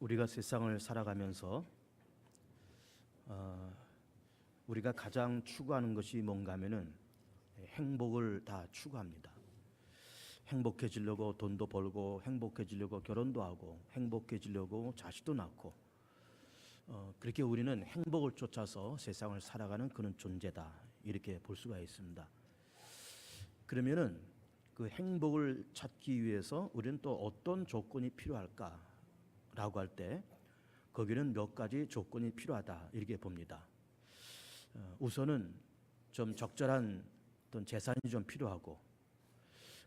우리가 세상을 살아가면서 우리가 가장 추구하는 것이 뭔가 하면은 행복을 다 추구합니다. 행복해지려고 돈도 벌고, 행복해지려고 결혼도 하고, 행복해지려고 자식도 낳고, 그렇게 우리는 행복을 쫓아서 세상을 살아가는 그런 존재다, 이렇게 볼 수가 있습니다. 그러면은 그 행복을 찾기 위해서 우리는 또 어떤 조건이 필요할까라고 할 때 거기는 몇 가지 조건이 필요하다, 이렇게 봅니다. 우선은 좀 적절한 어떤 재산이 좀 필요하고,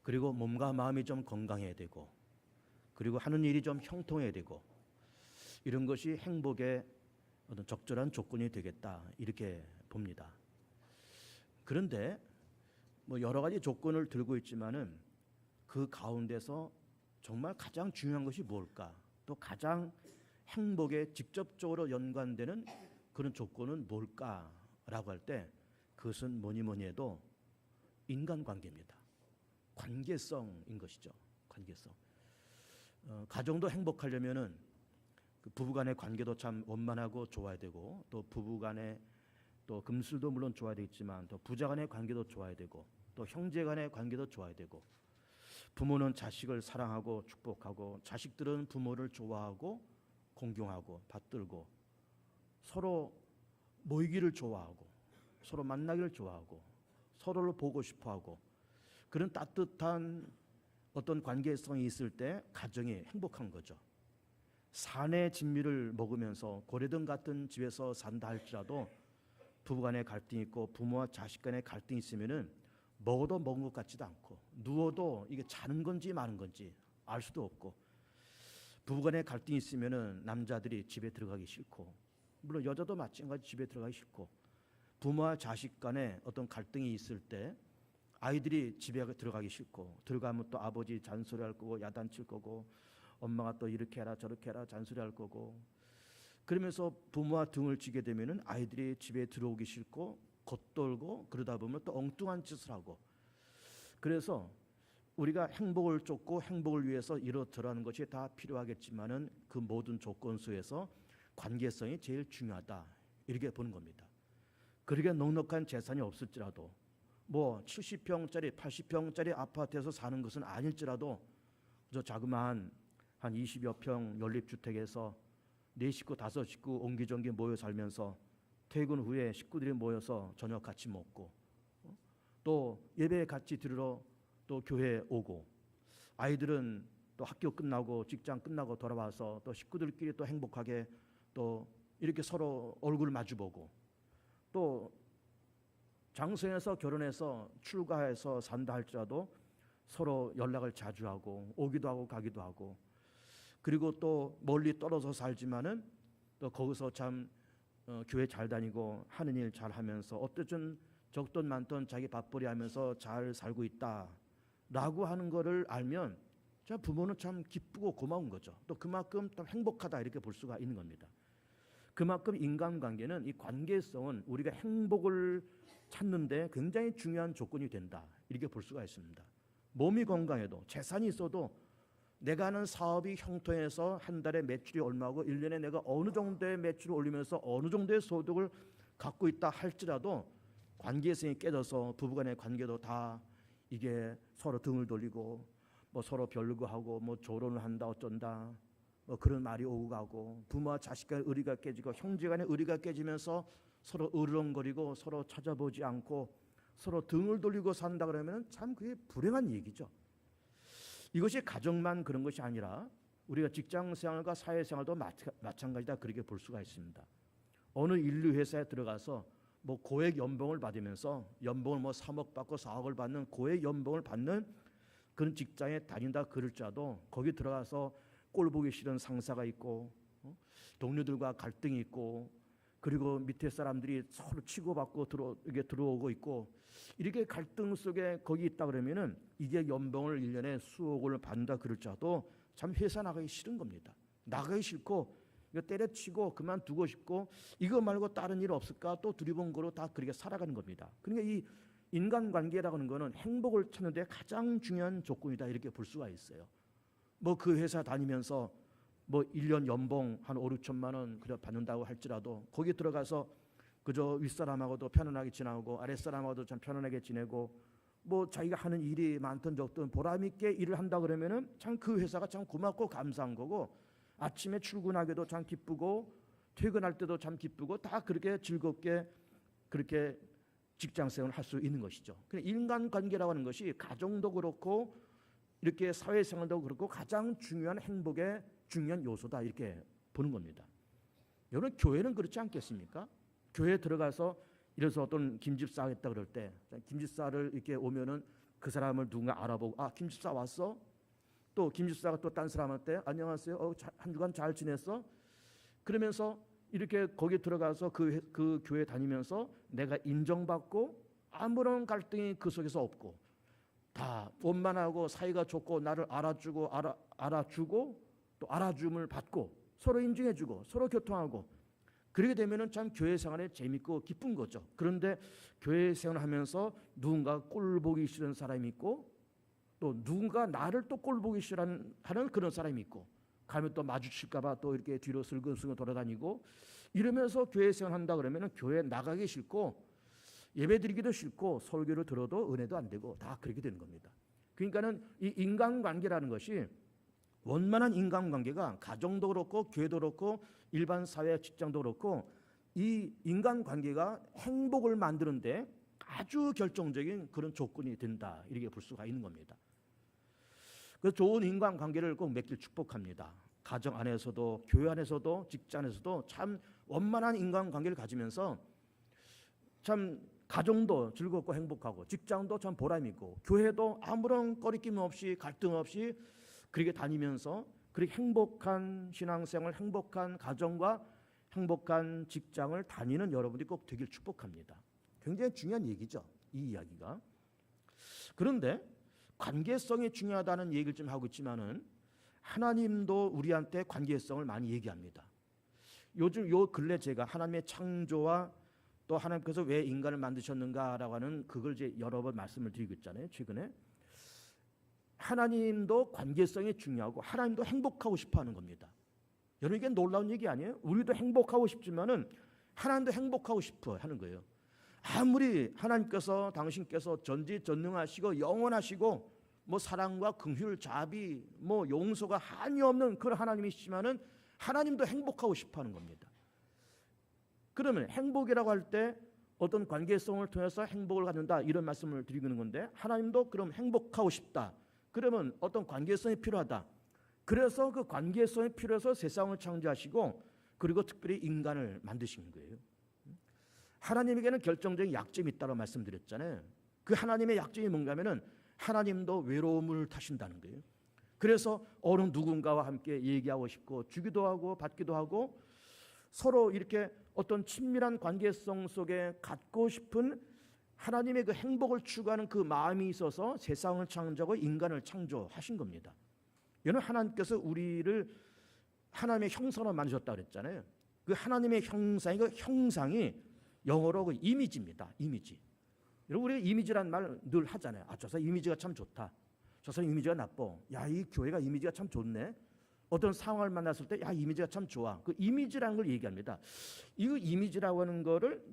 그리고 몸과 마음이 좀 건강해야 되고, 그리고 하는 일이 좀 형통해야 되고, 이런 것이 행복의 어떤 적절한 조건이 되겠다, 이렇게 봅니다. 그런데 뭐 여러 가지 조건을 들고 있지만은 그 가운데서 정말 가장 중요한 것이 뭘까? 또 가장 행복에 직접적으로 연관되는 그런 조건은 뭘까라고 할 때 그것은 뭐니 해도 인간관계입니다. 관계성인 것이죠. 관계성. 가정도 행복하려면은 그 부부간의 관계도 참 원만하고 좋아야 되고, 또 부부간의 또 금술도 물론 좋아야 되겠지만 또 부자간의 관계도 좋아야 되고, 또 형제간의 관계도 좋아야 되고, 부모는 자식을 사랑하고 축복하고, 자식들은 부모를 좋아하고 공경하고 받들고, 서로 모이기를 좋아하고, 서로 만나기를 좋아하고, 서로를 보고 싶어하고, 그런 따뜻한 어떤 관계성이 있을 때 가정이 행복한 거죠. 산의 진미를 먹으면서 고래등 같은 집에서 산다 할지라도 부부간의 갈등이 있고 부모와 자식 간의 갈등이 있으면은 먹어도 먹은 것 같지도 않고, 누워도 이게 자는 건지 마는 건지 알 수도 없고, 부부간의 갈등이 있으면은 남자들이 집에 들어가기 싫고, 물론 여자도 마찬가지 집에 들어가기 싫고, 부모와 자식 간에 어떤 갈등이 있을 때 아이들이 집에 들어가기 싫고, 들어가면 또 아버지 잔소리할 거고 야단칠 거고, 엄마가 또 이렇게 해라 저렇게 해라 잔소리할 거고, 그러면서 부모와 등을 지게 되면은 아이들이 집에 들어오기 싫고 겉돌고, 그러다 보면 또 엉뚱한 짓을 하고. 그래서 우리가 행복을 쫓고 행복을 위해서 이렇저러한 것이 다 필요하겠지만은 그 모든 조건 속에서 관계성이 제일 중요하다, 이렇게 보는 겁니다. 그렇게 넉넉한 재산이 없을지라도, 뭐 70평짜리 80평짜리 아파트에서 사는 것은 아닐지라도, 저 자그마한 한 20여 평 연립주택에서 4식구 5식구 옹기종기 모여 살면서 퇴근 후에 식구들이 모여서 저녁 같이 먹고, 또 예배 같이 들으러 또 교회 오고, 아이들은 또 학교 끝나고 직장 끝나고 돌아와서 또 식구들끼리 또 행복하게 또 이렇게 서로 얼굴 마주보고, 또 장성에서 결혼해서 출가해서 산다 할지라도 서로 연락을 자주 하고 오기도 하고 가기도 하고, 그리고 또 멀리 떨어져 살지만은 또 거기서 참 교회 잘 다니고 하는 일 잘 하면서 어쨌든 적던 많던 자기 밥벌이 하면서 잘 살고 있다라고 하는 거를 알면 자, 부모는 참 기쁘고 고마운 거죠. 또 그만큼 또 행복하다, 이렇게 볼 수가 있는 겁니다. 그만큼 인간관계는, 이 관계성은 우리가 행복을 찾는데 굉장히 중요한 조건이 된다, 이렇게 볼 수가 있습니다. 몸이 건강해도 재산이 있어도 내가 하는 사업이 형통해서 한 달에 매출이 얼마고 1년에 내가 어느 정도의 매출을 올리면서 어느 정도의 소득을 갖고 있다 할지라도 관계성이 깨져서 부부간의 관계도 다 이게 서로 등을 돌리고 뭐 서로 별거하고 뭐 조론을 한다 어쩐다 뭐 그런 말이 오고 가고, 부모와 자식 간의 의리가 깨지고 형제 간의 의리가 깨지면서 서로 으르렁거리고 서로 찾아보지 않고 서로 등을 돌리고 산다 그러면 참 그게 불행한 얘기죠. 이것이 가정만 그런 것이 아니라 우리가 직장생활과 사회생활도 마찬가지다, 그렇게 볼 수가 있습니다. 어느 인류 회사에 들어가서 뭐 고액 연봉을 받으면서 연봉을 뭐 3억 받고 4억을 받는 고액 연봉을 받는 그런 직장에 다닌다 그럴지라도 거기 들어가서 꼴 보기 싫은 상사가 있고, 동료들과 갈등이 있고, 그리고 밑에 사람들이 서로 치고받고 이게 들어오고 있고, 이렇게 갈등 속에 거기 있다 그러면은 이게 연봉을 1년에 수억을 받는다 그럴지라도 참 회사 나가기 싫은 겁니다. 나가기 싫고 이거 때려치고 그만두고 싶고, 이거 말고 다른 일 없을까 또 두리번 거로 다 그렇게 살아가는 겁니다. 그러니까 이 인간관계라고 하는 거는 행복을 찾는 데 가장 중요한 조건이다, 이렇게 볼 수가 있어요. 뭐 그 회사 다니면서 뭐 1년 연봉 한 5, 6천만 원 그래 받는다고 할지라도 거기 들어가서 그저 윗사람하고도 편안하게 지내고 아랫사람하고도 참 편안하게 지내고 뭐 자기가 하는 일이 많든 적든 보람 있게 일을 한다 그러면은 참 그 회사가 참 고맙고 감사한 거고, 아침에 출근하기도 참 기쁘고 퇴근할 때도 참 기쁘고 다 그렇게 즐겁게 그렇게 직장 생활을 할 수 있는 것이죠. 인간관계라고 하는 것이 가정도 그렇고 이렇게 사회생활도 그렇고 가장 중요한 행복의 중요한 요소다, 이렇게 보는 겁니다. 여러분, 교회는 그렇지 않겠습니까? 교회에 들어가서 이래서 어떤 김집사 하겠다 그럴 때 김집사를 이렇게 오면은 그 사람을 누군가 알아보고, 아, 김집사 왔어? 또 김집사가 또 딴 사람한테 안녕하세요, 한 주간 잘 지냈어? 그러면서 이렇게 거기 들어가서 그 교회 다니면서 내가 인정받고 아무런 갈등이 그 속에서 없고 다 원만하고 사이가 좋고 나를 알아주고 또 알아줌을 받고 서로 인정해주고 서로 교통하고, 그렇게 되면은 참 교회 생활에 재밌고 기쁜 거죠. 그런데 교회 생활하면서 누군가 꼴 보기 싫은 사람이 있고 또 누군가 나를 또 꼴 보기 싫어하는 그런 사람이 있고, 가면 또 마주칠까봐 또 이렇게 뒤로 슬근슬근 돌아다니고 이러면서 교회 생활한다 그러면은 교회 나가기 싫고 예배드리기도 싫고 설교를 들어도 은혜도 안 되고 다 그렇게 되는 겁니다. 그러니까는 이 인간관계라는 것이, 원만한 인간관계가 가정도 그렇고 교회도 그렇고 일반 사회 직장도 그렇고 이 인간관계가 행복을 만드는데 아주 결정적인 그런 조건이 된다, 이렇게 볼 수가 있는 겁니다. 그래서 좋은 인간관계를 꼭 맺길 축복합니다. 가정 안에서도 교회 안에서도 직장 안에서도 참 원만한 인간관계를 가지면서 참 가정도 즐겁고 행복하고 직장도 참 보람있고 교회도 아무런 꺼리낌 없이 갈등 없이 그렇게 다니면서 그렇게 행복한 신앙생활, 행복한 가정과 행복한 직장을 다니는 여러분들이 꼭 되길 축복합니다. 굉장히 중요한 얘기죠, 이 이야기가. 그런데 관계성이 중요하다는 얘기를 좀 하고 있지만은 하나님도 우리한테 관계성을 많이 얘기합니다. 요즘 요 근래 제가 하나님의 창조와 또 하나님께서 왜 인간을 만드셨는가라고 하는 그걸 이제 여러 번 말씀을 드리고 있잖아요. 최근에 하나님도 관계성이 중요하고 하나님도 행복하고 싶어하는 겁니다. 여러분, 이게 놀라운 얘기 아니에요? 우리도 행복하고 싶지만은 하나님도 행복하고 싶어 하는 거예요. 아무리 하나님께서 당신께서 전지전능하시고 영원하시고 뭐 사랑과 긍휼, 자비, 뭐 용서가 한이 없는 그런 하나님이시지만은 하나님도 행복하고 싶어하는 겁니다. 그러면 행복이라고 할 때 어떤 관계성을 통해서 행복을 갖는다, 이런 말씀을 드리는 건데, 하나님도 그럼 행복하고 싶다. 그러면 어떤 관계성이 필요하다. 그래서 그 관계성이 필요해서 세상을 창조하시고 그리고 특별히 인간을 만드신 거예요. 하나님에게는 결정적인 약점이 있다고 말씀드렸잖아요. 그 하나님의 약점이 뭔가 하면은 하나님도 외로움을 타신다는 거예요. 그래서 어느 누군가와 함께 얘기하고 싶고 주기도 하고 받기도 하고 서로 이렇게 어떤 친밀한 관계성 속에 갖고 싶은 하나님의 그 행복을 추구하는 그 마음이 있어서 세상을 창조하고 인간을 창조하신 겁니다. 여러분, 하나님께서 우리를 하나님의 형상으로 만드셨다고 그랬잖아요. 그 하나님의 형상이, 그 형상이 영어로 그 이미지입니다. 이미지. 여러분, 우리가 이미지라는 말 늘 하잖아요. 아, 저 사람 이미지가 참 좋다. 저 사람 이미지가 나빠. 야, 이 교회가 이미지가 참 좋네. 어떤 상황을 만났을 때, 야, 이미지가 참 좋아. 그 이미지라는 걸 얘기합니다. 이 이미지라고 하는 거를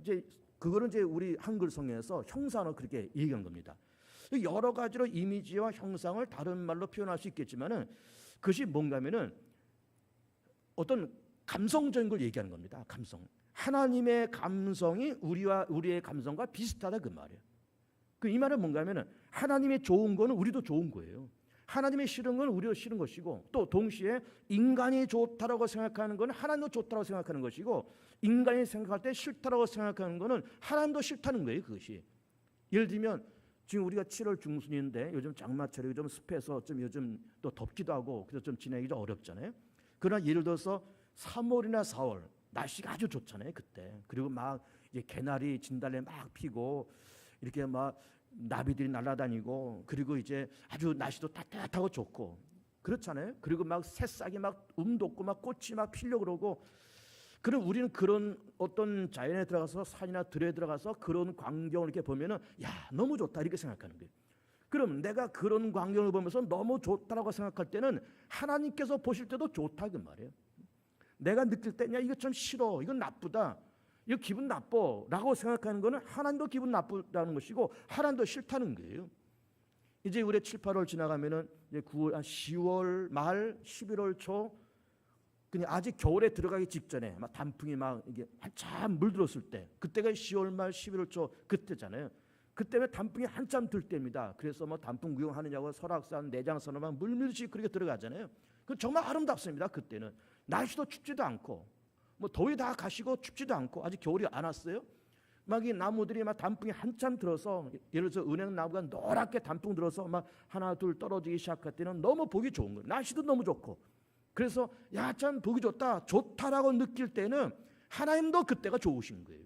그거는 우리 한글 성경에서 형상으로 그렇게 얘기한 겁니다. 여러 가지로 이미지와 형상을 다른 말로 표현할 수 있겠지만은 그것이 뭔가면은 어떤 감성적인 걸 얘기하는 겁니다. 감성. 하나님의 감성이 우리의 감성과 비슷하다, 그 말이에요. 이 말은 뭔가 하면은 하나님의 좋은 거는 우리도 좋은 거예요. 하나님의 싫은 건 우리도 싫은 것이고, 또 동시에 인간이 좋다라고 생각하는 건 하나님도 좋다라고 생각하는 것이고, 인간이 생각할 때 싫다라고 생각하는 거는 하나님도 싫다는 거예요. 그것이. 예를 들면 지금 우리가 7월 중순인데 요즘 장마철이 좀 습해서 좀 요즘 또 덥기도 하고 그래서 좀 지내기 좀 어렵잖아요. 그러나 예를 들어서 3월이나 4월 날씨가 아주 좋잖아요, 그때. 그리고 막 이제 개나리, 진달래 막 피고 이렇게 막 나비들이 날아다니고, 그리고 이제 아주 날씨도 따뜻하고 좋고 그렇잖아요. 그리고 막 새싹이 막 돋고 막 꽃이 막 피려 그러고, 그럼 우리는 그런 어떤 자연에 들어가서 산이나 들에 들어가서 그런 광경을 이렇게 보면은 야, 너무 좋다 이렇게 생각하는 거예요. 그럼 내가 그런 광경을 보면서 너무 좋다라고 생각할 때는 하나님께서 보실 때도 좋다 그 말이에요. 내가 느낄 때 야 이거 좀 싫어, 이건 나쁘다, 이거 기분 나빠라고 생각하는 거는 하나님도 기분 나쁘다는 것이고 하나님도 싫다는 거예요. 이제 우리 7, 8월 지나가면은 이제 9월, 10월 말, 11월 초, 그냥 아직 겨울에 들어가기 직전에 막 단풍이 막 이게 한참 물들었을 때, 그때가 10월 말, 11월 초 그때잖아요. 그때는 단풍이 한참 들 때입니다. 그래서 뭐 단풍 구경하느냐고 설악산, 내장산을 막 물밀듯이 그렇게 들어가잖아요. 그 정말 아름답습니다. 그때는 날씨도 춥지도 않고, 뭐 더위 다 가시고 춥지도 않고, 아직 겨울이 안 왔어요. 막 이 나무들이 막 단풍이 한참 들어서, 예를 들어서 은행나무가 노랗게 단풍 들어서 막 하나 둘 떨어지기 시작할 때는 너무 보기 좋은 거예요. 날씨도 너무 좋고. 그래서 야 참 보기 좋다, 좋다라고 느낄 때는 하나님도 그때가 좋으신 거예요.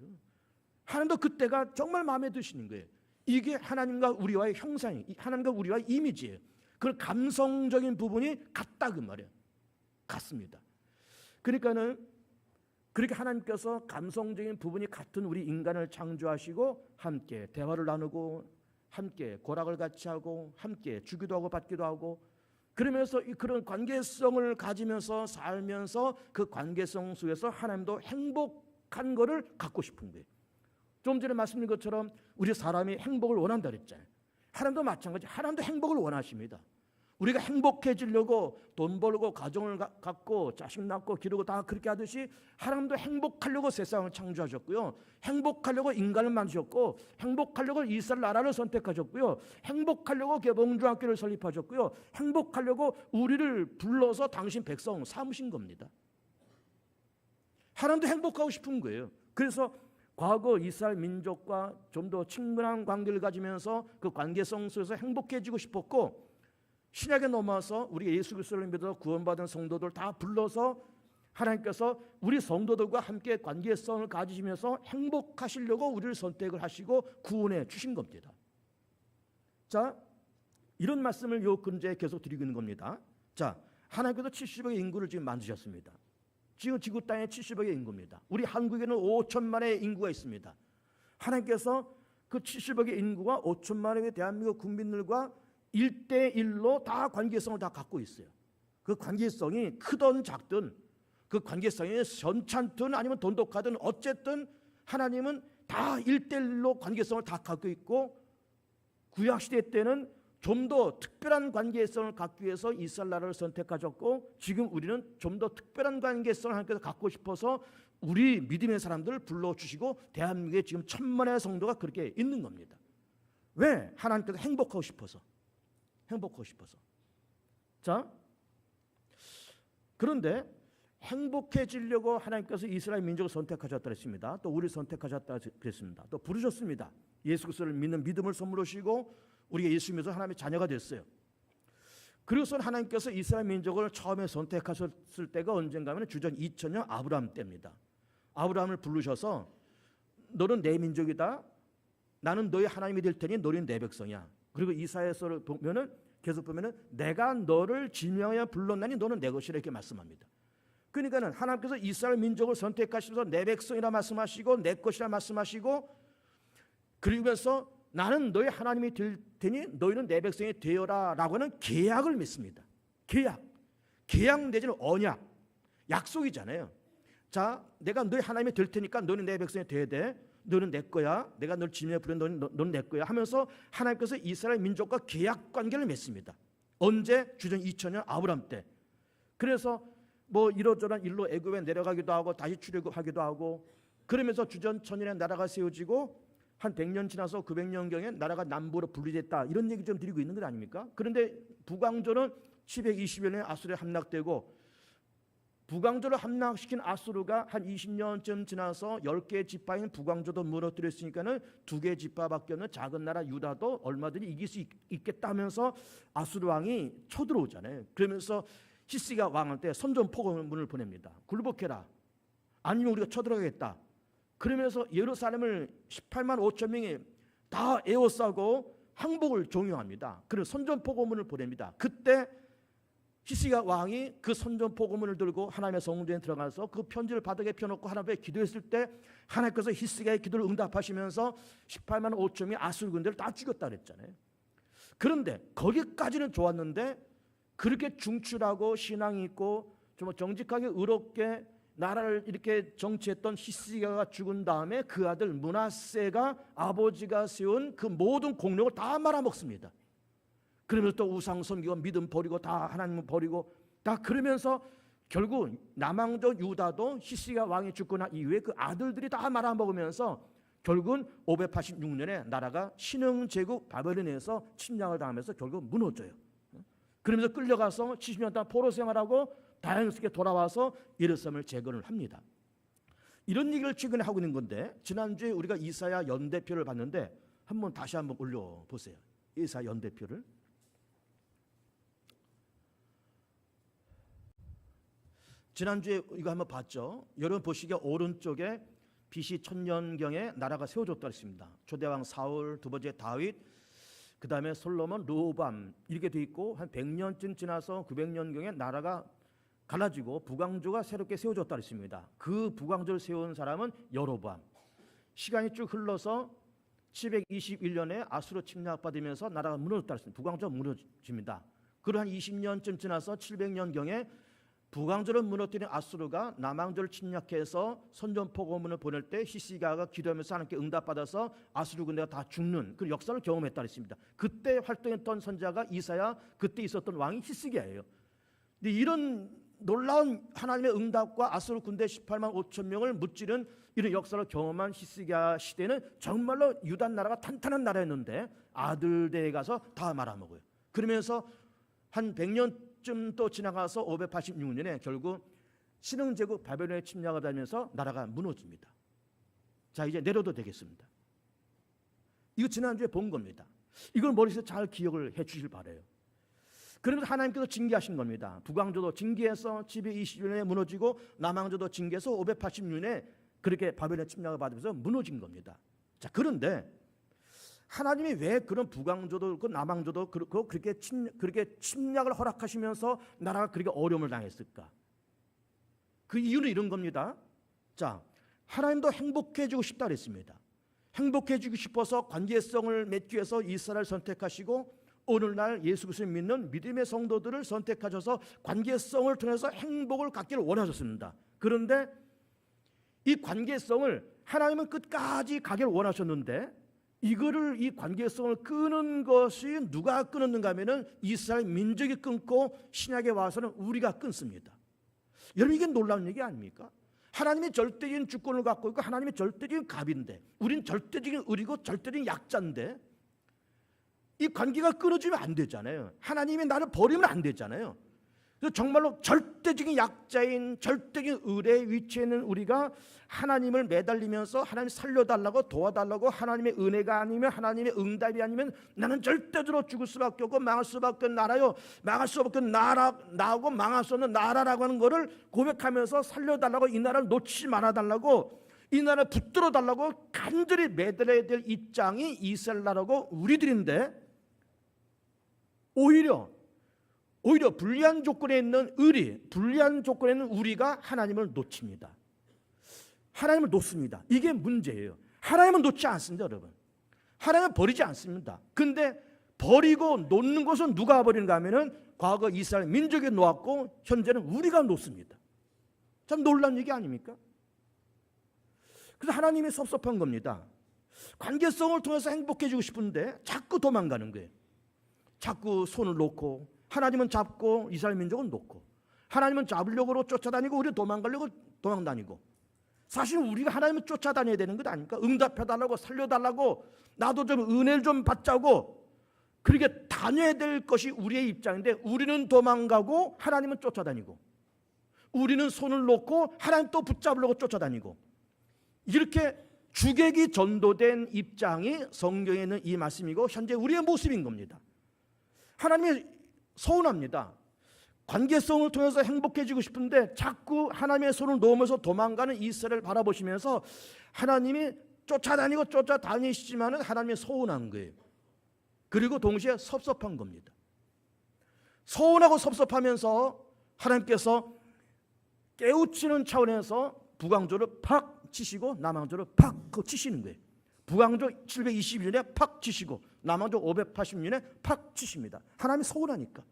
하나님도 그때가 정말 마음에 드시는 거예요. 이게 하나님과 우리와의 형상이, 하나님과 우리와의 이미지예요. 그 감성적인 부분이 같다 그 말이에요. 같습니다. 그러니까는 그렇게 하나님께서 감성적인 부분이 같은 우리 인간을 창조하시고 함께 대화를 나누고 함께 고락을 같이 하고 함께 주기도 하고 받기도 하고, 그러면서 그런 관계성을 가지면서 살면서 그 관계성 속에서 하나님도 행복한 거를 갖고 싶은 거예요. 좀 전에 말씀드린 것처럼 우리 사람이 행복을 원한다 그랬잖아요. 하나님도 마찬가지, 하나님도 행복을 원하십니다. 우리가 행복해지려고 돈 벌고 가정을 갖고 자식 낳고 기르고 다 그렇게 하듯이 하나님도 행복하려고 세상을 창조하셨고요, 행복하려고 인간을 만드셨고, 행복하려고 이스라엘 나라를 선택하셨고요, 행복하려고 개봉중학교를 설립하셨고요, 행복하려고 우리를 불러서 당신 백성 삼으신 겁니다. 하나님도 행복하고 싶은 거예요. 그래서 과거 이스라엘 민족과 좀 더 친근한 관계를 가지면서 그 관계성 속에서 행복해지고 싶었고, 신약에 넘어와서 우리 예수 그리스도를 믿어 구원받은 성도들 다 불러서 하나님께서 우리 성도들과 함께 관계성을 가지시면서 행복하시려고 우리를 선택을 하시고 구원해 주신 겁니다. 자, 이런 말씀을 요 근처에 계속 드리고 있는 겁니다. 자, 하나님께서 70억의 인구를 지금 만드셨습니다. 지금 지구 땅에 70억의 인구입니다. 우리 한국에는 5천만의 인구가 있습니다. 하나님께서 그 70억의 인구가 5천만의 대한민국 국민들과 1대1로 다 관계성을 다 갖고 있어요. 그 관계성이 크든 작든, 그 관계성이 선찮든 아니면 돈독하든 어쨌든 하나님은 다 1대1로 관계성을 다 갖고 있고, 구약시대 때는 좀 더 특별한 관계성을 갖기 위해서 이스라엘 나라를 선택하셨고, 지금 우리는 좀 더 특별한 관계성을 하나님께서 갖고 싶어서 우리 믿음의 사람들을 불러주시고 대한민국에 지금 1000만의 성도가 그렇게 있는 겁니다. 왜? 하나님께서 행복하고 싶어서. 행복하고 싶어서. 자, 그런데 행복해지려고 하나님께서 이스라엘 민족을 선택하셨다 했습니다. 또 우리를 선택하셨다 그랬습니다. 또 부르셨습니다. 예수 그리스도를 믿는 믿음을 선물로 주시고 우리가 예수 믿어서 하나님의 자녀가 됐어요. 그리고서 하나님께서 이스라엘 민족을 처음에 선택하셨을 때가 언젠가 하면 주전 2000년 아브라함 때입니다. 아브라함을 부르셔서 너는 내 민족이다, 나는 너의 하나님이 될 테니 너는 내 백성이야. 그리고 이사야서를 보면은 계속 보면은 내가 너를 지명하여 불렀나니 너는 내 것이라 이렇게 말씀합니다. 그러니까는 하나님께서 이스라엘 민족을 선택하시면서 내 백성이라 말씀하시고 내 것이라 말씀하시고, 그리고서 나는 너의 하나님이 될 테니 너희는 내 백성이 되어라라고 하는 계약을 맺습니다. 계약 내지는 언약, 약속이잖아요. 자, 내가 너희 하나님이 될 테니까 너는 내 백성이 되어야 돼. 너는 내 거야. 내가 널 지명해 부른 너는 내 거야 하면서 하나님께서 이스라엘 민족과 계약 관계를 맺습니다. 언제? 주전 2000년 아브라함 때. 그래서 뭐 이러저런 일로 애굽에 내려가기도 하고 다시 출애굽하기도 하고, 그러면서 주전 1000년에 나라가 세워지고 한 100년 지나서 900년경에 나라가 남부로 분리됐다, 이런 얘기 좀 드리고 있는 것 아닙니까? 그런데 북왕조는 720년에 아수르에 함락되고, 북왕조를 함락시킨 아수르가 한 20년쯤 지나서 10개의 지파인 북왕조도 무너뜨렸으니까는 2개의 지파밖에 없는 작은 나라 유다도 얼마든지 이길 수 있겠다 하면서 아수르 왕이 쳐들어오잖아요. 그러면서 히스기야 왕한테 선전포고문을 보냅니다. 굴복해라, 아니면 우리가 쳐들어가겠다. 그러면서 예루살렘을 18만 5천 명이 다 에워싸고 항복을 종용합니다. 그런 선전포고문을 보냅니다. 그때 히스기야 왕이 그 선전포고문을 들고 하나님의 성전에 들어가서 그 편지를 바닥에 펴놓고 하나님 앞에 기도했을 때 하나님께서 히스기야의 기도를 응답하시면서 18만 5천 명의 아수르 군대를 다 죽였다 그랬잖아요. 그런데 거기까지는 좋았는데 그렇게 중출하고 신앙이 있고 좀 정직하게 의롭게 나라를 이렇게 정치했던 히스기야가 죽은 다음에 그 아들 므낫세가 아버지가 세운 그 모든 공력을 다 말아먹습니다. 그러면서 또 우상 섬기고 믿음 버리고 다 하나님을 버리고 다 그러면서 결국 남왕조 유다도 히스기야 왕이 죽고 난 이후에 그 아들들이 다 말아먹으면서 결국은 586년에 나라가 신흥제국 바벨론에서 침략을 당하면서 결국 무너져요. 그러면서 끌려가서 70년 동안 포로 생활하고 다행스럽게 돌아와서 예루살렘을 재건을 합니다. 이런 얘기를 최근에 하고 있는 건데 지난주에 우리가 이사야 연대표를 봤는데 다시 한번 올려보세요. 이사야 연대표를. 지난주에 이거 한번 봤죠. 여러분 보시기에 오른쪽에 BC 1000년경에 나라가 세워졌다고 했습니다. 초대왕 사울, 두 번째 다윗, 그 다음에 솔로몬, 르호밤 이렇게 돼 있고 한 100년쯤 지나서 900년경에 나라가 갈라지고 북왕조가 새롭게 세워졌다고 했습니다. 그 북왕조를 세운 사람은 여로보암. 시간이 쭉 흘러서 721년에 아수르 침략받으면서 나라가 무너졌다고 했습니다. 북왕조가 무너집니다. 그리고 한 20년쯤 지나서 700년경에 북왕조를 무너뜨린 아수르가 남왕조를 침략해서 선전포고문을 보낼 때 히스기야가 기도하면서 하나님께 응답받아서 아수르 군대가 다 죽는 그 역사를 경험했다고 했습니다. 그때 활동했던 선자가 이사야, 그때 있었던 왕이 히스기야예요. 근데 이런 놀라운 하나님의 응답과 아수르 군대 18만 5천 명을 무찌른 이런 역사를 경험한 히스기야 시대는 정말로 유다 나라가 탄탄한 나라였는데 아들대에 가서 다 말아먹어요. 그러면서 한 100년쯤 또 지나가서 586년에 결국 신흥제국 바벨론에 침략을 하면서 나라가 무너집니다. 자, 이제 내려도 되겠습니다. 이거 지난주에 본 겁니다. 이걸 머릿속에 잘 기억을 해 주실 바라요. 그러면서 하나님께서 징계하신 겁니다. 북왕조도 징계해서 720년에 무너지고 남왕조도 징계해서 580년에 그렇게 바벨론 침략을 받으면서 무너진 겁니다. 자, 그런데 하나님이 왜 그런 북왕조도 그 남왕조도 그렇게 침략을 허락하시면서 나라가 그렇게 어려움을 당했을까? 그 이유는 이런 겁니다. 자, 하나님도 행복해지고 싶다 그랬습니다. 행복해지고 싶어서 관계성을 맺기 위해서 이스라엘을 선택하시고 오늘날 예수 그리스도를 믿는 믿음의 성도들을 선택하셔서 관계성을 통해서 행복을 갖기를 원하셨습니다. 그런데 이 관계성을 하나님은 끝까지 가기를 원하셨는데 이거를 이 관계성을 끄는 것이 누가 끊었는가 하면은 이스라엘 민족이 끊고 신약에 와서는 우리가 끊습니다. 여러분 이게 놀라운 얘기 아닙니까? 하나님의 절대적인 주권을 갖고 있고 하나님의 절대적인 갑인데 우린 절대적인 의리고 절대적인 약자인데 이 관계가 끊어지면 안 되잖아요. 하나님이 나를 버리면 안 되잖아요. 그래서 정말로 절대적인 약자인 절대적인 의뢰의 위치에 있는 우리가 하나님을 매달리면서 하나님 살려달라고 도와달라고 하나님의 은혜가 아니면 하나님의 응답이 아니면 나는 절대적으로 죽을 수밖에 없고 망할 수밖에 없는 나라요. 망할 수밖에 없는 나하고 망할 수 없는 나라라고 하는 것을 고백하면서 살려달라고 이 나라를 놓치지 말아달라고 이 나라를 붙들어 달라고 간절히 매달려야 될 입장이 이스라엘 나라고 우리들인데 오히려 불리한 조건에 있는 불리한 조건에 있는 우리가 하나님을 놓칩니다. 하나님을 놓습니다. 이게 문제예요. 하나님은 놓지 않습니다, 여러분. 하나님은 버리지 않습니다. 근데 버리고 놓는 것은 누가 버리는가 하면은 과거 이스라엘 민족이 놓았고 현재는 우리가 놓습니다. 참 놀라운 얘기 아닙니까? 그래서 하나님이 섭섭한 겁니다. 관계성을 통해서 행복해지고 싶은데 자꾸 도망가는 거예요. 자꾸 손을 놓고 하나님은 잡고 이스라엘 민족은 놓고 하나님은 잡으려고 쫓아다니고 우리 도망가려고 도망다니고 사실 우리가 하나님을 쫓아다녀야 되는 것 아닙니까? 응답해달라고 살려달라고 나도 좀 은혜를 좀 받자고 그렇게 다녀야 될 것이 우리의 입장인데 우리는 도망가고 하나님은 쫓아다니고 우리는 손을 놓고 하나님 또 붙잡으려고 쫓아다니고 이렇게 주객이 전도된 입장이 성경에 있는 이 말씀이고 현재 우리의 모습인 겁니다. 하나님이 서운합니다. 관계성을 통해서 행복해지고 싶은데 자꾸 하나님의 손을 놓으면서 도망가는 이스라엘을 바라보시면서 하나님이 쫓아다니시지만은 하나님이 서운한 거예요. 그리고 동시에 섭섭한 겁니다. 서운하고 섭섭하면서 하나님께서 깨우치는 차원에서 북왕조를 팍 치시고 남왕조를 팍 치시는 거예요. 북왕조 721년에 팍 치시고 남왕조 580년에 팍 치십니다. 하나님이 서운하니까,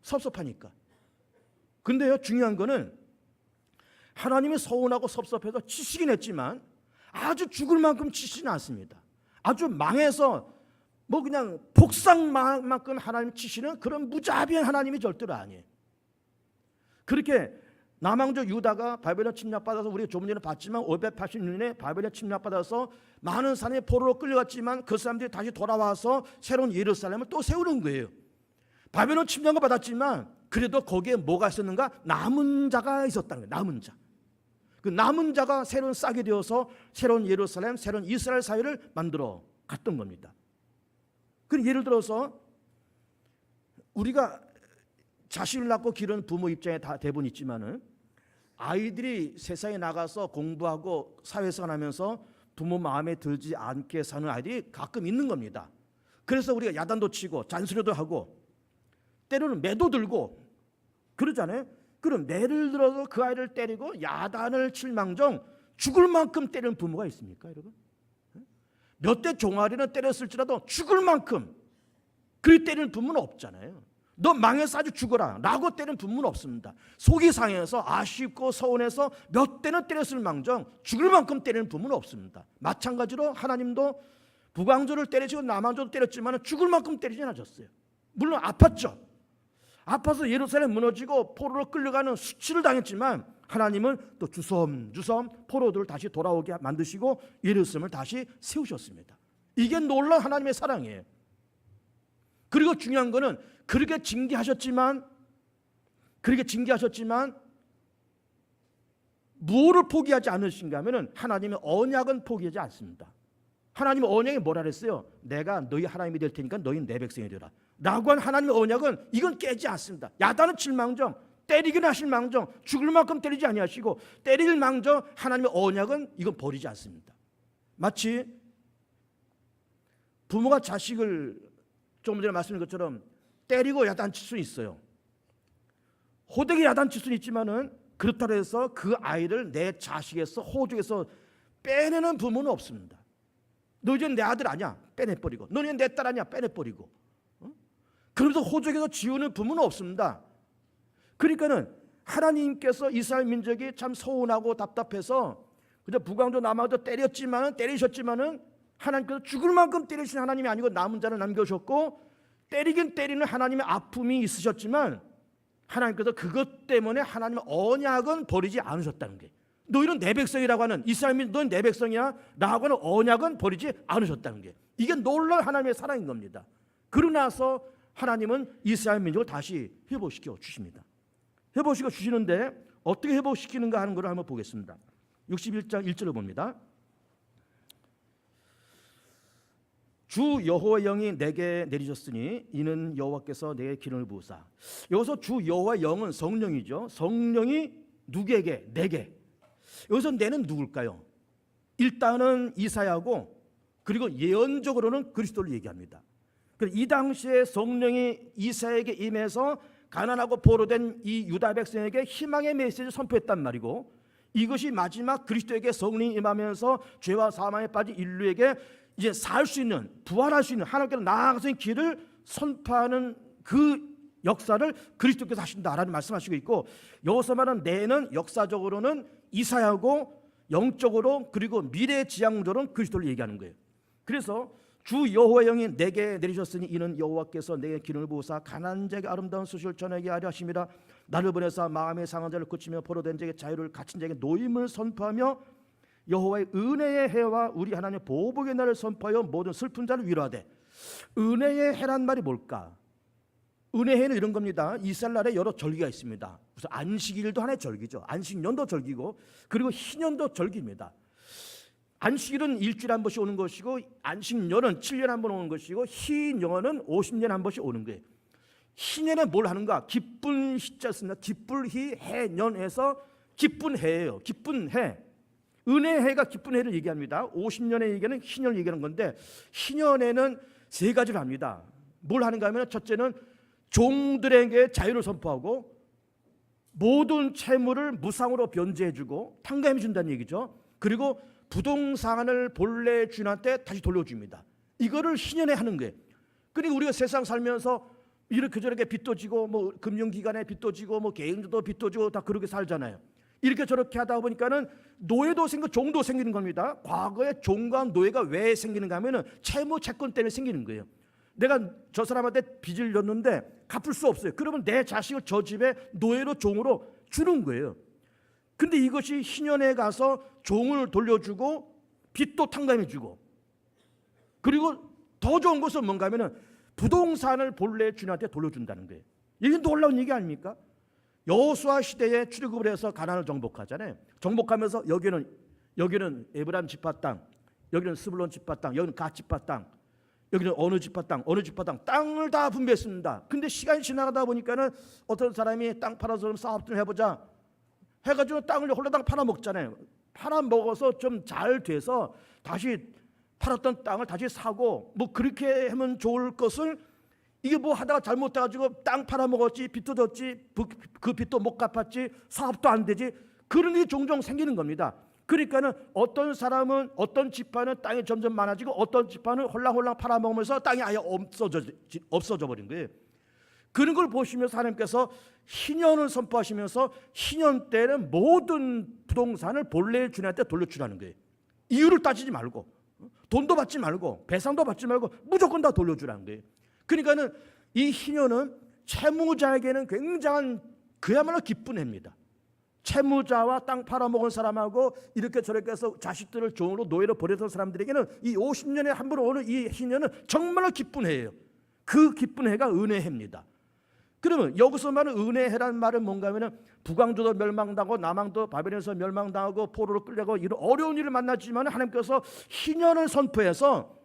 섭섭하니까. 근데요, 중요한 거는 하나님이 서운하고 섭섭해서 치시긴 했지만 아주 죽을 만큼 치시지는 않습니다. 아주 망해서 뭐 그냥 복상만큼 하나님 치시는 그런 무자비한 하나님이 절대로 아니에요. 그렇게 남왕조 유다가 바벨론 침략받아서, 우리가 조금 전에 봤지만 580년에 바벨론 침략받아서 많은 사람이 포로로 끌려갔지만 그 사람들이 다시 돌아와서 새로운 예루살렘을 또 세우는 거예요. 바벨론 침략을 받았지만 그래도 거기에 뭐가 있었는가? 남은 자가 있었다는 거예요. 남은 자. 그 남은 자가 새로운 싹이 되어서 새로운 예루살렘, 새로운 이스라엘 사회를 만들어 갔던 겁니다. 그 예를 들어서 우리가 자식을 낳고 기르는 부모 입장에 다 대부분 있지만은 아이들이 세상에 나가서 공부하고 사회생활 하면서 부모 마음에 들지 않게 사는 아이들이 가끔 있는 겁니다. 그래서 우리가 야단도 치고 잔소리도 하고 때로는 매도 들고 그러잖아요. 그럼 매를 들어서 그 아이를 때리고 야단을 칠 망정 죽을 만큼 때리는 부모가 있습니까, 여러분? 몇 대 종아리는 때렸을지라도 죽을 만큼 그렇게 때리는 부모는 없잖아요. 너 망해서 아주 죽어라 라고 때리는 부모는 없습니다. 속이 상해서 아쉽고 서운해서 몇 대는 때렸을 망정 죽을 만큼 때리는 부모는 없습니다. 마찬가지로 하나님도 북왕조를 때리시고 남왕조도 때렸지만 죽을 만큼 때리진 않았어요. 물론 아팠죠. 아파서 예루살렘 무너지고 포로로 끌려가는 수치를 당했지만 하나님은 또 주섬주섬 포로들을 다시 돌아오게 만드시고 예루살렘을 다시 세우셨습니다. 이게 놀라운 하나님의 사랑이에요. 그리고 중요한 거는 그렇게 징계하셨지만 무엇을 포기하지 않으신가 하면은 하나님의 언약은 포기하지 않습니다. 하나님의 언약이 뭐라 그랬어요? 내가 너희 하나님이 될 테니까 너희는 내 백성이 되라 라고 한 하나님의 언약은 이건 깨지 않습니다. 야단은 칠망정 때리긴 하실 망정 죽을 만큼 때리지 아니하시고 때릴 망정 하나님의 언약은 이건 버리지 않습니다. 마치 부모가 자식을 조금 전에 말씀드린 것처럼 때리고 야단칠 수 있어요. 호되게 야단칠 수는 있지만은 그렇다고 해서 그 아이를 내 자식에서 호적에서 빼내는 부모는 없습니다. 너 이제 내 아들 아니야 빼내버리고 너는 내 딸 아니야 빼내버리고 그러면서 호적에서 지우는 부모는 없습니다. 그러니까는 하나님께서 이스라엘 민족이 참 서운하고 답답해서 그저 북왕조 남왕조 때리셨지만은 하나님께서 죽을 만큼 때리신 하나님이 아니고 남은 자를 남겨주셨고 때리긴 때리는 하나님의 아픔이 있으셨지만 하나님께서 그것 때문에 하나님의 언약은 버리지 않으셨다는 게, 너희는 내 백성이라고 하는 이스라엘 민족 너희는 내 백성이야 라고 하는 언약은 버리지 않으셨다는 게, 이게 놀라운 하나님의 사랑인 겁니다. 그러고 나서 하나님은 이스라엘 민족을 다시 회복시켜 주십니다. 회복시켜 주시는데 어떻게 회복시키는가 하는 것을 한번 보겠습니다. 61장 1절을 봅니다. 주 여호와의 영이 내게 내리셨으니 이는 여호와께서 내게 기름을 부으사. 여기서 주 여호와의 영은 성령이죠. 성령이 누구에게? 내게. 여기서 내는 누굴까요? 일단은 이사야고 그리고 예언적으로는 그리스도를 얘기합니다. 이 당시에 성령이 이사야에게 임해서 가난하고 포로된 이 유다 백성에게 희망의 메시지를 선포했단 말이고, 이것이 마지막 그리스도에게 성령이 임하면서 죄와 사망에 빠진 인류에게 이제 살 수 있는, 부활할 수 있는 하나님께로 나아가서의 길을 선포하는 그 역사를 그리스도께서 하신다라는 말씀하시고 있고, 여기서 말하는 내는 역사적으로는 이사야고 영적으로 그리고 미래지향적으로는 그리스도를 얘기하는 거예요. 그래서 주 여호와의 영이 내게 내리셨으니 이는 여호와께서 내게 기름을 부으사 가난한 자에게 아름다운 소식을 전하게 하려 하심이라. 나를 보내사 마음의 상한 자를 고치며 포로된 자에게 자유를, 갇힌 자에게 노임을 선포하며 여호와의 은혜의 해와 우리 하나님의 보복의 날을 선포하여 모든 슬픈 자를 위로하되. 은혜의 해란 말이 뭘까? 은혜의 해는 이런 겁니다. 이스라엘에 여러 절기가 있습니다. 그래서 안식일도 하나의 절기죠. 안식년도 절기고 그리고 희년도 절기입니다. 안식일은 일주일에 한 번씩 오는 것이고 안식년은 7년에 한 번 오는 것이고 희년은 50년에 한 번씩 오는 거예요. 희년에 뭘 하는가? 기쁜 희자 씁니다. 기쁠 희 해년에서 기쁜 해예요. 기쁜 해. 은혜의 해가 기쁜 해를 얘기합니다. 50년의 얘기는 희년을 얘기하는 건데 희년에는 세 가지를 합니다. 뭘 하는가 하면 첫째는 종들에게 자유를 선포하고 모든 채무를 무상으로 변제해주고 탕감해 준다는 얘기죠. 그리고 부동산을 본래 주인한테 다시 돌려줍니다. 이거를 희년에 하는 거예요. 그러니까 우리가 세상 살면서 이렇게 저렇게 빚도 지고 뭐 금융기관에 빚도 지고 뭐 개인도 빚도 지고 다 그렇게 살잖아요. 이렇게 저렇게 하다 보니까는 노예도 생기고 종도 생기는 겁니다. 과거에 종과 노예가 왜 생기는가 하면은 채무 채권 때문에 생기는 거예요. 내가 저 사람한테 빚을 졌는데 갚을 수 없어요. 그러면 내 자식을 저 집에 노예로 종으로 주는 거예요. 근데 이것이 희년에 가서 종을 돌려주고 빚도 탕감해주고, 그리고 더 좋은 것은 뭔가 하면은 부동산을 본래 주인한테 돌려준다는 거예요. 이게 놀라운 얘기 아닙니까? 여호수아 시대에 출애굽을 해서 가나안을 정복하잖아요. 정복하면서 여기는 에브라임 지파 땅, 여기는 스불론 지파 땅, 여기는 갓 지파 땅, 여기는 어느 지파 땅, 땅을 다 분배했습니다. 근데 시간이 지나가다 보니까는 어떤 사람이 땅 팔아서 사업 좀 해보자 해가지고 땅을 홀라당 팔아먹잖아요. 팔아먹어서 좀 잘 돼서 다시 팔았던 땅을 다시 사고 뭐 그렇게 하면 좋을 것을, 이게 뭐 하다가 잘못해가지고 땅 팔아먹었지, 빚도 졌지, 그 빚도 못 갚았지, 사업도 안 되지, 그런 일이 종종 생기는 겁니다. 그러니까는 어떤 사람은, 어떤 지파는 땅이 점점 많아지고 어떤 지파는 홀랑홀랑 팔아먹으면서 땅이 아예 없어져 버린 거예요. 그런 걸 보시면서 하나님께서 희년을 선포하시면서 희년 때는 모든 부동산을 본래의 주인한테 돌려주라는 거예요. 이유를 따지지 말고, 돈도 받지 말고, 배상도 받지 말고 무조건 다 돌려주라는 거예요. 그러니까는 이 희년은 채무자에게는 굉장한 그야말로 기쁜 해입니다. 채무자와 땅 팔아먹은 사람하고 이렇게 저렇게 해서 자식들을 종으로 노예로 버렸던 사람들에게는 이 50년에 한 번 오는 이 희년은 정말로 기쁜 해예요. 그 기쁜 해가 은혜해입니다. 그러면 여기서 말하는 은혜해라는 말은 뭔가 하면은 북왕조도 멸망당하고 남왕도 바벨론에서 멸망당하고 포로로 끌려가고 이런 어려운 일을 만났지만 하나님께서 희년을 선포해서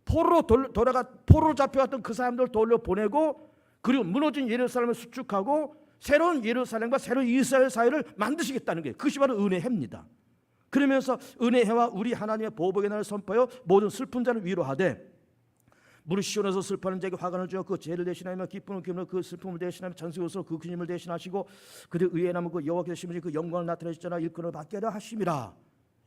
포로로 잡혀갔던 그 사람들을 돌려보내고, 그리고 무너진 예루살렘을 수축하고 새로운 예루살렘과 새로운 이스라엘 사회를 만드시겠다는 게, 그것이 바로 은혜해입니다. 그러면서 은혜해와 우리 하나님의 보복의 날을 선포하여 모든 슬픈 자를 위로하되 무릇 시온에서 슬퍼하는 자에게 화관을 주어 그 죄를 대신하며 기쁨을 기울여 그 슬픔을 대신하며 찬송으로 그 근심을 대신하시고 그들 의에 남은 그 여호와께서 심으신 그 영광을 나타내시잖아 일꾼을 받게 하려 하심이라.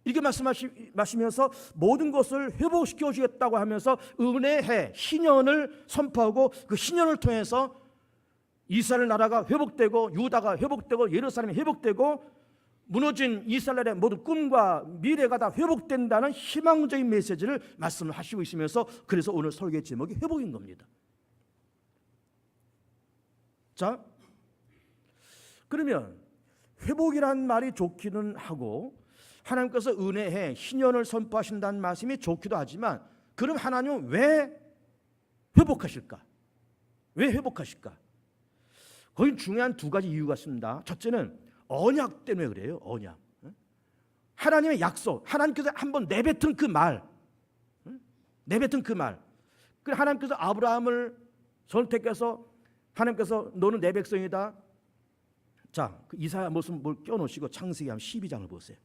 이렇게 말씀하시면서 모든 것을 회복시켜 주겠다고 하면서 은혜해 희년을 선포하고 그 희년을 통해서 이스라엘 나라가 회복되고 유다가 회복되고 예루살렘이 회복되고 무너진 이스라엘의 모든 꿈과 미래가 다 회복된다는 희망적인 메시지를 말씀을 하시고 있으면서, 그래서 오늘 설교의 제목이 회복인 겁니다. 자, 그러면 회복이란 말이 좋기는 하고 하나님께서 은혜해 희년을 선포하신다는 말씀이 좋기도 하지만, 그럼 하나님은 왜 회복하실까? 왜 회복하실까? 거기 중요한 두 가지 이유가 있습니다. 첫째는 언약 때문에 그래요. 언약. 하나님의 약속, 하나님께서 한번 내뱉은 그 말, 내뱉은 그 말. 그래서 하나님께서 아브라함을 선택해서 하나님께서 너는 내 백성이다. 자, 그 이사야 무슨 뭘 껴놓으시고 창세기 12장을 보세요.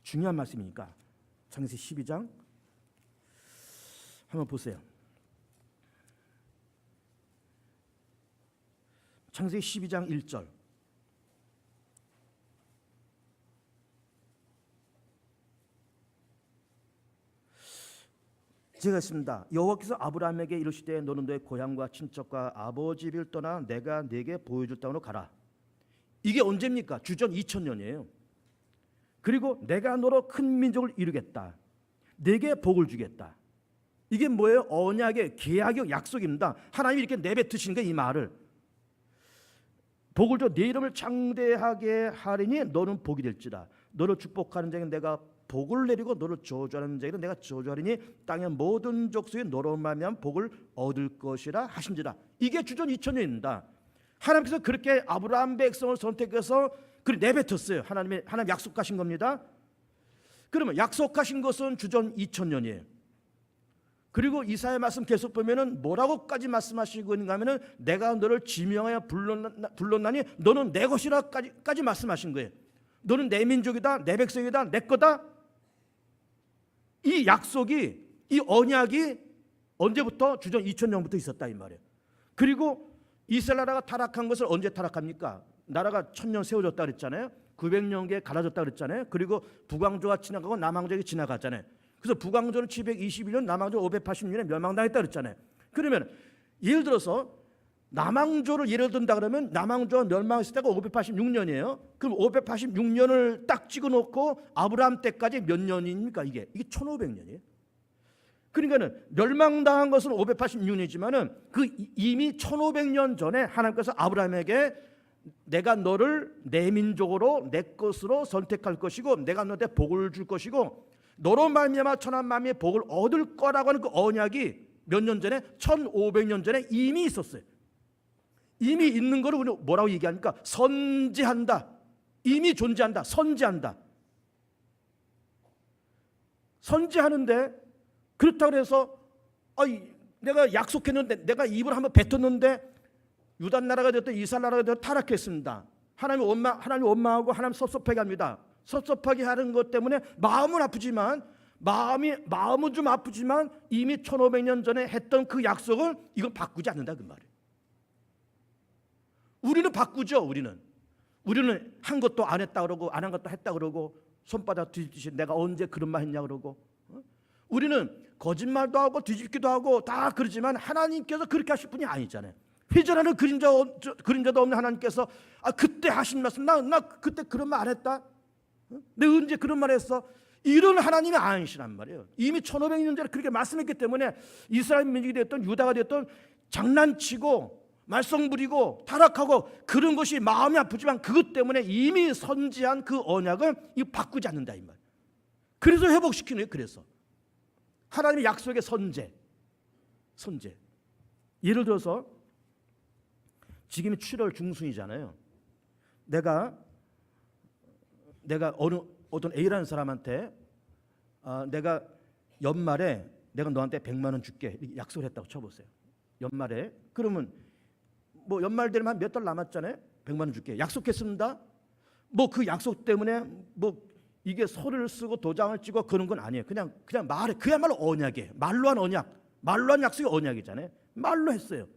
중요한 말씀이니까 창세기 12장 한번 보세요. 창세기 12장 1절. 제가 했습니다. 여호와께서 아브라함에게 이르시되 너는 너의 고향과 친척과 아버지 집을 떠나 내가 네게 보여줄 땅으로 가라. 이게 언제입니까? 주전 2000년이에요. 그리고 내가 너로 큰 민족을 이루겠다. 네게 복을 주겠다. 이게 뭐예요? 언약의 계약의 약속입니다. 하나님이 이렇게 내뱉으시는 게 이 말을. 복을 줘 네 이름을 창대하게 하리니 너는 복이 될지라. 너를 축복하는 자에게 내가 복을 내리고 너를 저주하는 자에게는 내가 저주하리니 땅의 모든 족속이 너로 말미암아 복을 얻을 것이라 하신지라. 이게 주전 2000년입니다. 하나님께서 그렇게 아브라함 백성을 선택해서 그렇게 내뱉었어요. 하나님 약속하신 겁니다. 그러면 약속하신 것은 주전 2000년이에요. 그리고 이사야 말씀 계속 보면은 뭐라고까지 말씀하시고 있는가 하면은 내가 너를 지명하여 불렀나니 너는 내 것이라까지 말씀하신 거예요. 너는 내 민족이다, 내 백성이다, 내 거다. 이 약속이, 이 언약이 언제부터? 주전 2000년부터 있었다 이 말이에요. 그리고 이스라엘 나라가 타락한 것을 언제 타락합니까? 나라가 1000년 세워졌다 그랬잖아요. 900년에 갈라졌다 그랬잖아요. 그리고 북왕조가 지나가고 남왕조가 지나갔잖아요. 그래서 북왕조는 721년, 남왕조는 586년에 멸망당했다 그랬잖아요. 그러면 예를 들어서 남왕조를 예를 든다 그러면 남왕조가 멸망했을 때가 586년이에요. 그럼 586년을 딱 찍어놓고 아브라함 때까지 몇 년입니까? 이게 1500년이에요. 그러니까는 멸망당한 것은 586년이지만은 그 이미 1500년 전에 하나님께서 아브라함에게 내가 너를 내 민족으로 내 것으로 선택할 것이고 내가 너한테 복을 줄 것이고 너로 말미암아 천한 만민의 복을 얻을 거라고 하는 그 언약이 몇 년 전에 1500년 전에 이미 있었어요. 이미 있는 거를 우리 뭐라고 얘기하니까 선지한다. 이미 존재한다. 선지한다. 선지하는데 그렇다고 해서 내가 약속했는데 내가 입을 한번 뱉었는데 유다 나라가 되었든 이스라엘 나라가 되었든 타락했습니다. 하나님 원망하고 하나님 섭섭하게 합니다. 섭섭하게 하는 것 때문에 마음은 아프지만 마음은 좀 아프지만 이미 1500년 전에 했던 그 약속을 이건 바꾸지 않는다 그 말이에요. 우리는 바꾸죠. 우리는 한 것도 안 했다 그러고 안 한 것도 했다 그러고 손바닥 뒤집듯이 내가 언제 그런 말 했냐 그러고 우리는 거짓말도 하고 뒤집기도 하고 다 그러지만 하나님께서 그렇게 하실 분이 아니잖아요. 회전하는 그림자도 없는 하나님께서 그때 하신 말씀 나 그때 그런 말 안 했다? 내가 언제 그런 말 했어? 이런 하나님이 아니시란 말이에요. 이미 1500년 전에 그렇게 말씀했기 때문에 이스라엘 민족이 되었던 유다가 되었던 장난치고 말썽 부리고 타락하고 그런 것이 마음이 아프지만 그것 때문에 이미 선지한 그 언약을 바꾸지 않는다 이 말. 그래서 회복시키는 거예요. 그래서 하나님의 약속의 선제. 예를 들어서 지금이 7월 중순이잖아요. 내가 어떤 A라는 사람한테 내가 연말에 내가 너한테 100만 원 줄게 약속을 했다고 쳐보세요. 연말에 그러면 뭐 연말 되면 한 몇 달 남았잖아요. 100만 원 줄게 약속했습니다. 뭐 그 약속 때문에 뭐 이게 서류를 쓰고 도장을 찍고 그런 건 아니에요. 그냥 말해. 그야말로 언약이에요. 말로 한 언약, 말로 한 약속이 언약이잖아요. 말로 했어요.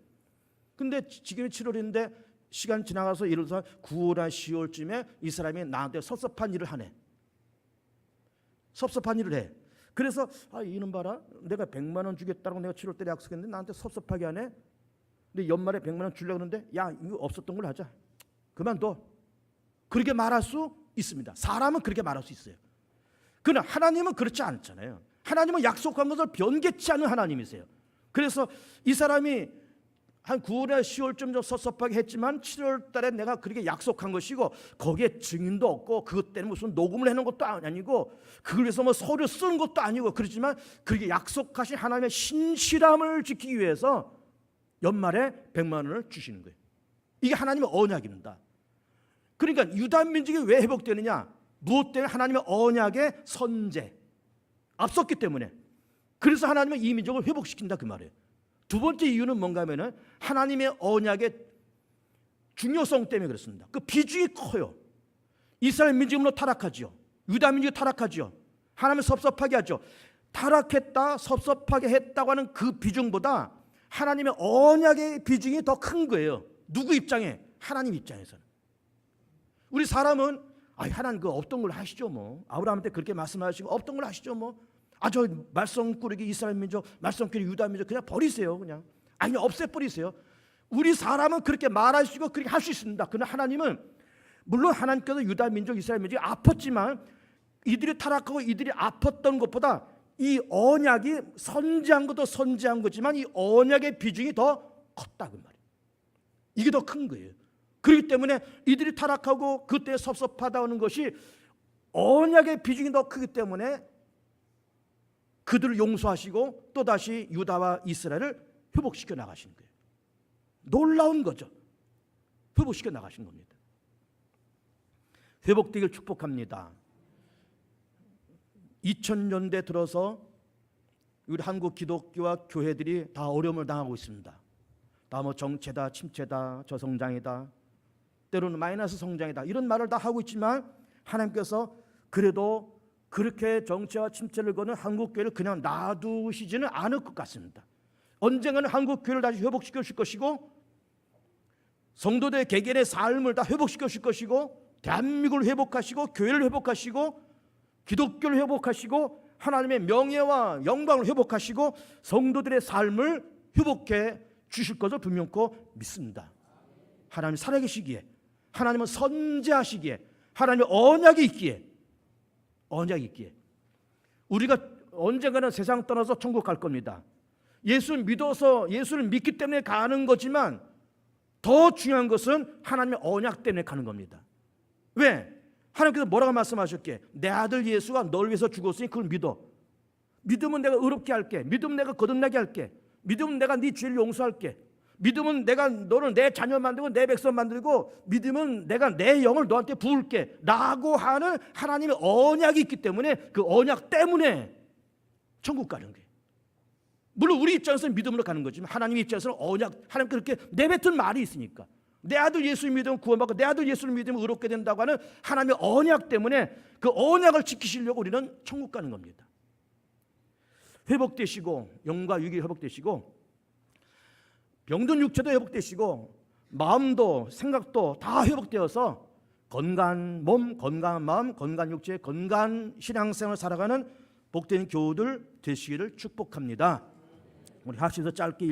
근데 지금이 7월인데 시간 지나가서 예를 들어서 9월이나 10월쯤에 이 사람이 나한테 섭섭한 일을 하네. 섭섭한 일을 해. 그래서 이놈 봐라. 내가 100만 원 주겠다고 내가 7월 달에 약속했는데 나한테 섭섭하게 하네. 근데 연말에 100만 원 주려고 하는데 야 이거 없었던 걸로 하자. 그만둬. 그렇게 말할 수 있습니다. 사람은 그렇게 말할 수 있어요. 그러나 하나님은 그렇지 않잖아요. 하나님은 약속한 것을 변개치 않는 하나님이세요. 그래서 이 사람이 한 9월에 10월쯤 섭섭하게 했지만 7월 달에 내가 그렇게 약속한 것이고 거기에 증인도 없고 그것 때문에 무슨 녹음을 해놓은 것도 아니고 그걸 위해서 뭐 서류 쓰는 것도 아니고 그렇지만 그렇게 약속하신 하나님의 신실함을 지키기 위해서 연말에 100만 원을 주시는 거예요. 이게 하나님의 언약입니다. 그러니까 유다 민족이 왜 회복되느냐? 무엇 때문에? 하나님의 언약의 선제 앞섰기 때문에. 그래서 하나님은 이 민족을 회복시킨다 그 말이에요. 두 번째 이유는 뭔가 하면은 하나님의 언약의 중요성 때문에 그렇습니다. 그 비중이 커요. 이스라엘 민족으로 타락하지요. 유다 민족이 타락하지요. 하나님을 섭섭하게 하죠. 타락했다, 섭섭하게 했다고 하는 그 비중보다 하나님의 언약의 비중이 더 큰 거예요. 누구 입장에? 하나님 입장에서는. 우리 사람은 하나님 그 없던 걸 하시죠 뭐. 아브라함한테 그렇게 말씀하시고 없던 걸 하시죠 뭐. 저 말썽꾸러기 이스라엘 민족, 말썽꾸러기 유다 민족 그냥 버리세요 그냥. 없애버리세요. 우리 사람은 그렇게 말하시고 그렇게 할 수 있습니다. 그러나 하나님은 물론 하나님께서 유다 민족, 이스라엘 민족이 아팠지만 이들이 타락하고 이들이 아팠던 것보다 이 언약이 선지한 것도 선지한 거지만 이 언약의 비중이 더 컸다 그 말이에요. 이게 더 큰 거예요. 그렇기 때문에 이들이 타락하고 그때 섭섭하다는 것이 언약의 비중이 더 크기 때문에 그들을 용서하시고 또다시 유다와 이스라엘을 회복시켜 나가시는 거예요. 놀라운 거죠. 회복시켜 나가신 겁니다. 회복되길 축복합니다. 2000년대 들어서 우리 한국 기독교와 교회들이 다 어려움을 당하고 있습니다. 다 뭐 정체다, 침체다, 저성장이다, 때로는 마이너스 성장이다 이런 말을 다 하고 있지만 하나님께서 그래도 그렇게 정체와 침체를 거는 한국교회를 그냥 놔두시지는 않을 것 같습니다. 언젠가는 한국교회를 다시 회복시켜 주실 것이고 성도들의 개개인의 삶을 다 회복시켜 주실 것이고 대한민국을 회복하시고 교회를 회복하시고 기독교를 회복하시고 하나님의 명예와 영광을 회복하시고 성도들의 삶을 회복해 주실 것을 분명코 믿습니다. 하나님 살아계시기에, 하나님은 선지하시기에, 하나님의 언약이 있기에 우리가 언젠가는 세상 떠나서 천국 갈 겁니다. 예수 믿어서 예수를 믿기 때문에 가는 거지만 더 중요한 것은 하나님의 언약 때문에 가는 겁니다. 왜? 하나님께서 뭐라고 말씀하셨기에? 내 아들 예수가 널 위해서 죽었으니 그걸 믿어. 믿으면 내가 의롭게 할게. 믿으면 내가 거듭나게 할게. 믿으면 내가 네 죄를 용서할게. 믿으면 내가 너를 내 자녀 만들고 내 백성 만들고, 믿으면 내가 내 영을 너한테 부을게 라고 하는 하나님의 언약이 있기 때문에, 그 언약 때문에 천국 가는 거예요. 물론 우리 입장에서는 믿음으로 가는 거지만 하나님 입장에서는 언약, 하나님 그렇게 내뱉은 말이 있으니까, 내 아들 예수 믿으면 구원받고 내 아들 예수를 믿으면 의롭게 된다고 하는 하나님의 언약 때문에 그 언약을 지키시려고 우리는 천국 가는 겁니다. 회복되시고 영과 육이 회복되시고 병든 육체도 회복되시고 마음도 생각도 다 회복되어서 건강한 몸, 건강한 마음, 건강한 육체, 건강한 신앙생활을 살아가는 복된 교우들 되시기를 축복합니다. 우리 합심해서 짧게